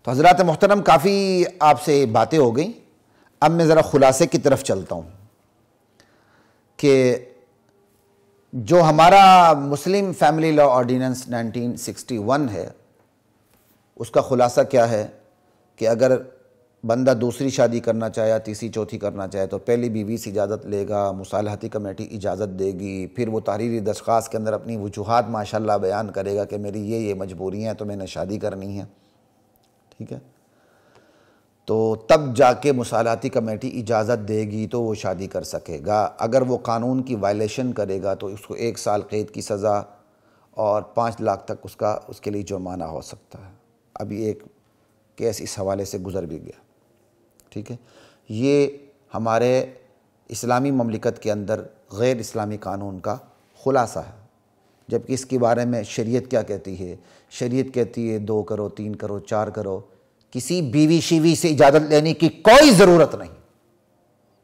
تو حضرات محترم کافی آپ سے باتیں ہو گئیں، اب میں ذرا خلاصے کی طرف چلتا ہوں کہ جو ہمارا مسلم فیملی لا آرڈیننس 1961 ہے، اس کا خلاصہ کیا ہے کہ اگر بندہ دوسری شادی کرنا چاہے یا تیسری چوتھی کرنا چاہے تو پہلی بیوی سے اجازت لے گا، مصالحتی کمیٹی اجازت دے گی، پھر وہ تحریری درخواست کے اندر اپنی وجوہات ماشاءاللہ بیان کرے گا کہ میری یہ مجبوریاں ہیں تو میں نے شادی کرنی ہے، ٹھیک ہے، تو تب جا کے مصالحتی کمیٹی اجازت دے گی تو وہ شادی کر سکے گا۔ اگر وہ قانون کی وائلیشن کرے گا تو اس کو 1 سال قید کی سزا اور 5 لاکھ تک اس کے لیے جرمانہ ہو سکتا ہے۔ ابھی ایک کیس اس حوالے سے گزر بھی گیا، ٹھیک ہے۔ یہ ہمارے اسلامی مملکت کے اندر غیر اسلامی قانون کا خلاصہ ہے، جبکہ اس کے بارے میں شریعت کیا کہتی ہے؟ شریعت کہتی ہے 2 کرو، 3 کرو، 4 کرو، کسی بیوی شیوی سے اجازت لینے کی کوئی ضرورت نہیں۔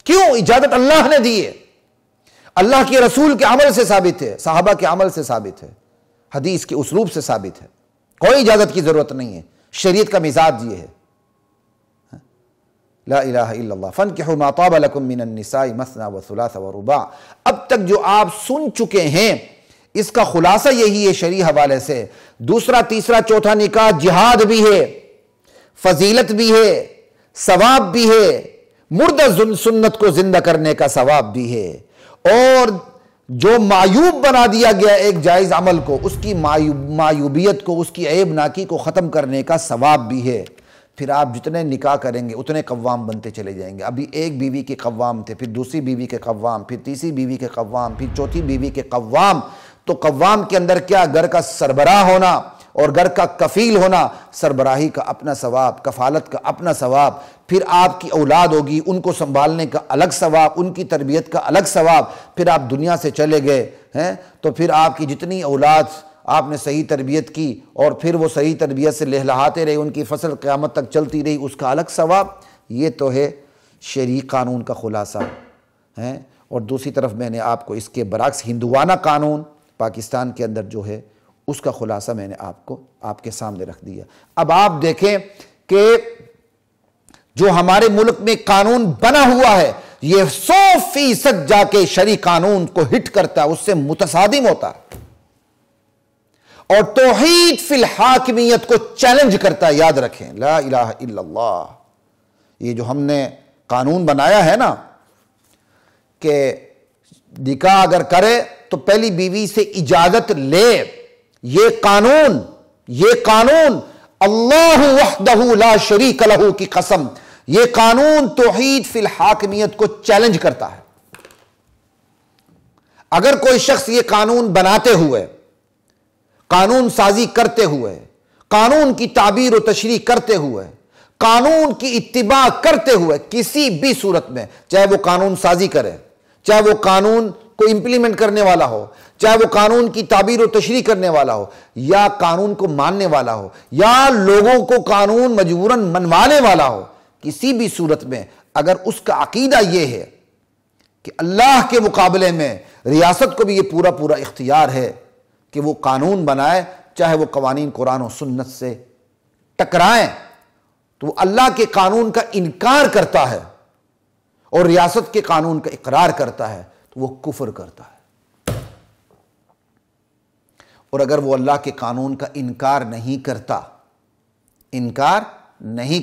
کیوں؟ اجازت اللہ نے دی ہے، اللہ کے رسول کے عمل سے ثابت ہے، صحابہ کے عمل سے ثابت ہے، حدیث کے اسلوب سے ثابت ہے، کوئی اجازت کی ضرورت نہیں ہے۔ شریعت کا مزاج یہ ہے، لا الہ الا اللہ فانکحوا ما طاب لکم من النساء مثنی وثلاث ورباع۔ اب تک جو آپ سن چکے ہیں اس کا خلاصہ یہی ہے شرعی حوالے سے۔ دوسرا، تیسرا، چوتھا نکاح جہاد بھی ہے، فضیلت بھی ہے، ثواب بھی ہے، مردہ سنت کو زندہ کرنے کا ثواب بھی ہے، اور جو معیوب بنا دیا گیا ایک جائز عمل کو، اس کی معیوبیت کو، اس کی عیب ناکی کو ختم کرنے کا ثواب بھی ہے۔ پھر آپ جتنے نکاح کریں گے اتنے قوام بنتے چلے جائیں گے۔ ابھی ایک بیوی کے قوام تھے، پھر دوسری بیوی کے قوام، پھر تیسری بیوی کے قوام، پھر چوتھی بیوی کے قوام۔ تو قوام کے اندر کیا؟ گھر کا سربراہ ہونا اور گھر کا کفیل ہونا، سربراہی کا اپنا ثواب، کفالت کا اپنا ثواب، پھر آپ کی اولاد ہوگی، ان کو سنبھالنے کا الگ ثواب، ان کی تربیت کا الگ ثواب۔ پھر آپ دنیا سے چلے گئے ہیں تو پھر آپ کی جتنی اولاد آپ نے صحیح تربیت کی اور پھر وہ صحیح تربیت سے لہلہاتے رہے، ان کی فصل قیامت تک چلتی رہی، اس کا الگ ثواب۔ یہ تو ہے شرعی قانون کا خلاصہ ہے۔ اور دوسری طرف میں نے آپ کو اس کے برعکس ہندوانہ قانون پاکستان کے اندر جو ہے اس کا خلاصہ میں نے آپ کے سامنے رکھ دیا۔ اب آپ دیکھیں کہ جو ہمارے ملک میں قانون بنا ہوا ہے یہ 100% جا کے شرعی قانون کو ہٹ کرتا ہے، اس سے متصادم ہوتا ہے، اور توحید فی الحاکمیت کو چیلنج کرتا ہے۔ یاد رکھیں، لا الہ الا اللہ۔ یہ جو ہم نے قانون بنایا ہے نا کہ نکاح اگر کرے تو پہلی بیوی سے اجازت لے، یہ قانون اللہ وحدہ لا شریک لہ کی قسم، یہ قانون توحید فی الحاکمیت کو چیلنج کرتا ہے۔ اگر کوئی شخص یہ قانون بناتے ہوئے، قانون سازی کرتے ہوئے، قانون کی تعبیر و تشریح کرتے ہوئے، قانون کی اتباع کرتے ہوئے کسی بھی صورت میں، چاہے وہ قانون سازی کرے، چاہے وہ قانون کو امپلیمنٹ کرنے والا ہو، چاہے وہ قانون کی تعبیر و تشریح کرنے والا ہو، یا قانون کو ماننے والا ہو، یا لوگوں کو قانون مجبوراً منوانے والا ہو، کسی بھی صورت میں اگر اس کا عقیدہ یہ ہے کہ اللہ کے مقابلے میں ریاست کو بھی یہ پورا اختیار ہے کہ وہ قانون بنائے، چاہے وہ قوانین قرآن و سنت سے ٹکرائیں، تو وہ اللہ کے قانون کا انکار کرتا ہے اور ریاست کے قانون کا اقرار کرتا ہے تو وہ کفر کرتا ہے۔ اور اگر وہ اللہ کے قانون کا انکار نہیں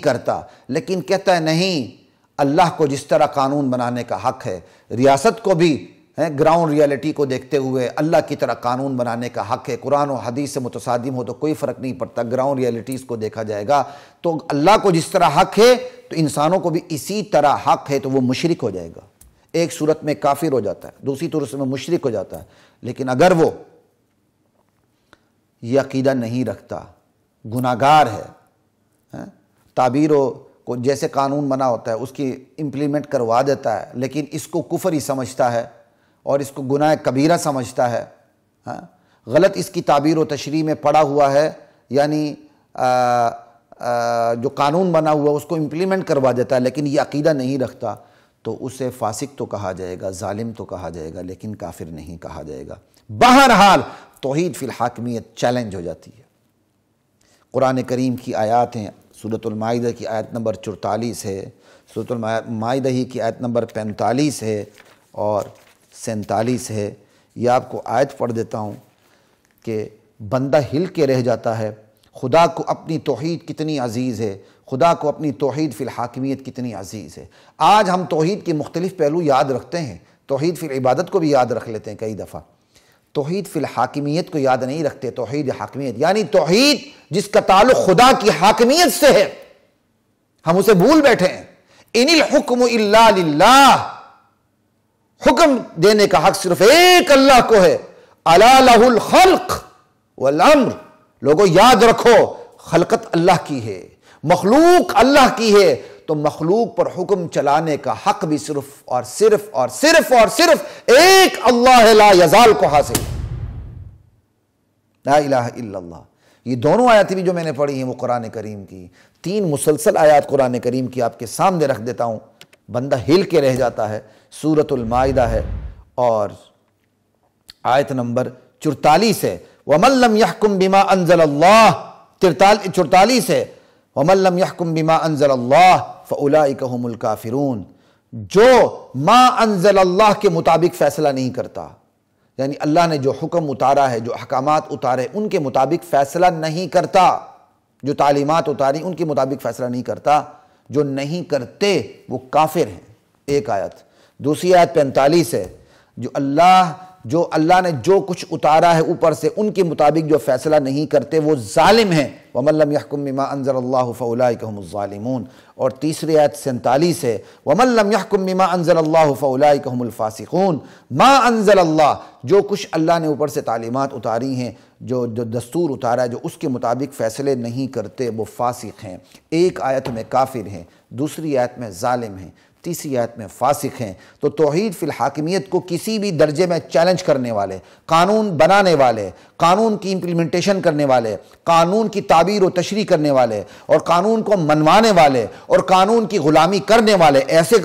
کرتا لیکن کہتا ہے نہیں، اللہ کو جس طرح قانون بنانے کا حق ہے، ریاست کو بھی گراؤنڈ ریالٹی کو دیکھتے ہوئے اللہ کی طرح قانون بنانے کا حق ہے، قرآن و حدیث سے متصادم ہو تو کوئی فرق نہیں پڑتا، گراؤنڈ ریالٹیز کو دیکھا جائے گا، تو اللہ کو جس طرح حق ہے تو انسانوں کو بھی اسی طرح حق ہے، تو وہ مشرک ہو جائے گا۔ ایک صورت میں کافر ہو جاتا ہے، دوسری صورت میں مشرک ہو جاتا ہے۔ لیکن اگر وہ یہ عقیدہ نہیں رکھتا، گناہگار ہے، تعبیر کو جیسے قانون بنا ہوتا ہے اس کی امپلیمنٹ کروا دیتا ہے، لیکن اس کو کفر ہی سمجھتا ہے اور اس کو گناہ کبیرہ سمجھتا ہے، غلط اس کی تعبیر و تشریح میں پڑا ہوا ہے، یعنی جو قانون بنا ہوا اس کو امپلیمنٹ کروا دیتا ہے لیکن یہ عقیدہ نہیں رکھتا، تو اسے فاسق تو کہا جائے گا، ظالم تو کہا جائے گا، لیکن کافر نہیں کہا جائے گا۔ بہرحال توحید فی الحاکمیت چیلنج ہو جاتی ہے۔ قرآن کریم کی آیات ہیں، سورۃ المائدہ کی آیت نمبر 44 ہے، سورۃ المائدہ ہی کی آیت نمبر 45 ہے اور 47 ہے۔ یہ آپ کو آیت پڑھ دیتا ہوں کہ بندہ ہل کے رہ جاتا ہے، خدا کو اپنی توحید کتنی عزیز ہے، خدا کو اپنی توحید فی الحاکمیت کتنی عزیز ہے۔ آج ہم توحید کے مختلف پہلو یاد رکھتے ہیں، توحید فی العبادت کو بھی یاد رکھ لیتے ہیں کئی دفعہ، توحید فی الحاکمیت کو یاد نہیں رکھتے۔ توحید حاکمیت یعنی توحید جس کا تعلق خدا کی حاکمیت سے ہے، ہم اسے بھول بیٹھے ہیں۔ ان الحکم الا للہ، حکم دینے کا حق صرف ایک اللہ کو ہے۔ الا لہ الخلق والامر، لوگوں یاد رکھو خلقت اللہ کی ہے، مخلوق اللہ کی ہے، تو مخلوق پر حکم چلانے کا حق بھی صرف اور صرف اور صرف اور صرف ایک اللہ لا یزال کو حاصل۔ لا الہ الا اللہ۔ یہ دونوں آیات بھی جو میں نے پڑھی ہیں وہ قرآن کریم کی، 3 مسلسل آیات قرآن کریم کی آپ کے سامنے رکھ دیتا ہوں، بندہ ہل کے رہ جاتا ہے۔ سورۃ المائدہ ہے اور آیت نمبر 44 ہے، وَمَن لَّمْ يَحْكُم بِمَا أَنزَلَ اللَّهُ، 44 ہے، وَمَن لَّمْ يَحْكُم بِمَا أَنزَلَ اللَّهُ فَأُولَٰئِكَ هُمُ الْكَافِرُونَ، جو ما انزل اللہ کے مطابق فیصلہ نہیں کرتا، یعنی اللہ نے جو حکم اتارا ہے، جو احکامات اتارے ان کے مطابق فیصلہ نہیں کرتا، جو تعلیمات اتاری ان کے مطابق فیصلہ نہیں کرتا، جو نہیں کرتے وہ کافر ہیں۔ ایک آیت۔ دوسری آیت 45 ہے، جو اللہ نے جو کچھ اتارا ہے اوپر سے ان کے مطابق جو فیصلہ نہیں کرتے وہ ظالم ہیں۔ وَمَن لَّمْ يَحْكُم بِمَا أَنزَلَ اللَّهُ فَأُولَٰئِكَ هُمُ الظَّالِمُونَ۔ اور تیسری آیت 47 ہے، وَمَن لَّمْ يَحْكُم بِمَا أَنزَلَ اللَّهُ فَأُولَٰئِكَ هُمُ الْفَاسِقُونَ۔ ما انزل اللہ، جو کچھ اللہ نے اوپر سے تعلیمات اتاری ہیں، جو دستور اتارا ہے، جو اس کے مطابق فیصلے نہیں کرتے وہ فاسق ہیں۔ ایک آیت میں کافر ہیں، دوسری آیت میں ظالم ہیں، تیسری آیت میں فاسق ہیں۔ تو توحید فی الحاکمیت کو کسی بھی درجے میں چیلنج کرنے والے، قانون بنانے والے، قانون کی امپلیمنٹیشن کرنے والے، قانون کی تعبیر و تشریح کرنے والے اور قانون کو منوانے والے اور قانون کی غلامی کرنے والے، ایسے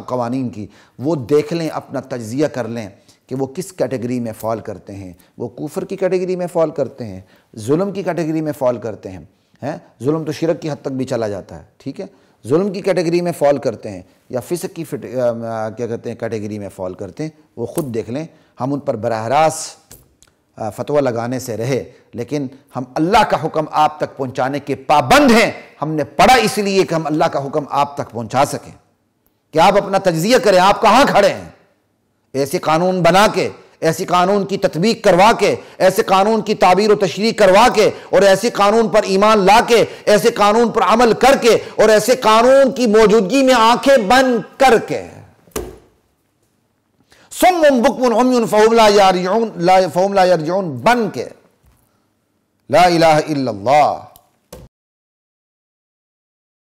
قوانین کی وہ دیکھ لیں، اپنا تجزیہ کر لیں کہ وہ کس کیٹیگری میں فال کرتے ہیں۔ وہ کفر کی کیٹیگری میں فال کرتے ہیں، ظلم کی کیٹیگری میں فال کرتے ہیں، ظلم تو شرک کی حد تک بھی چلا جاتا ہے، ٹھیک ہے، ظلم کی کیٹیگری میں فال کرتے ہیں یا فسق کی کیٹیگری میں فال کرتے ہیں، وہ خود دیکھ لیں۔ ہم ان پر براہ راست فتویٰ لگانے سے رہے، لیکن ہم اللہ کا حکم آپ تک پہنچانے کے پابند ہیں۔ ہم نے پڑھا اس لیے کہ ہم اللہ کا حکم آپ تک پہنچا سکیں، کہ آپ اپنا تجزیہ کریں، آپ کہاں کھڑے ہیں۔ ایسے قانون بنا کے، ایسی قانون کی تطبیق کروا کے، ایسے قانون کی تعبیر و تشریح کروا کے اور ایسے قانون پر ایمان لا کے، ایسے قانون پر عمل کر کے اور ایسے قانون کی موجودگی میں آنکھیں بند کر کے، صم بکم عمی فہم لا یرجعون بن کے، لا الہ الا اللہ۔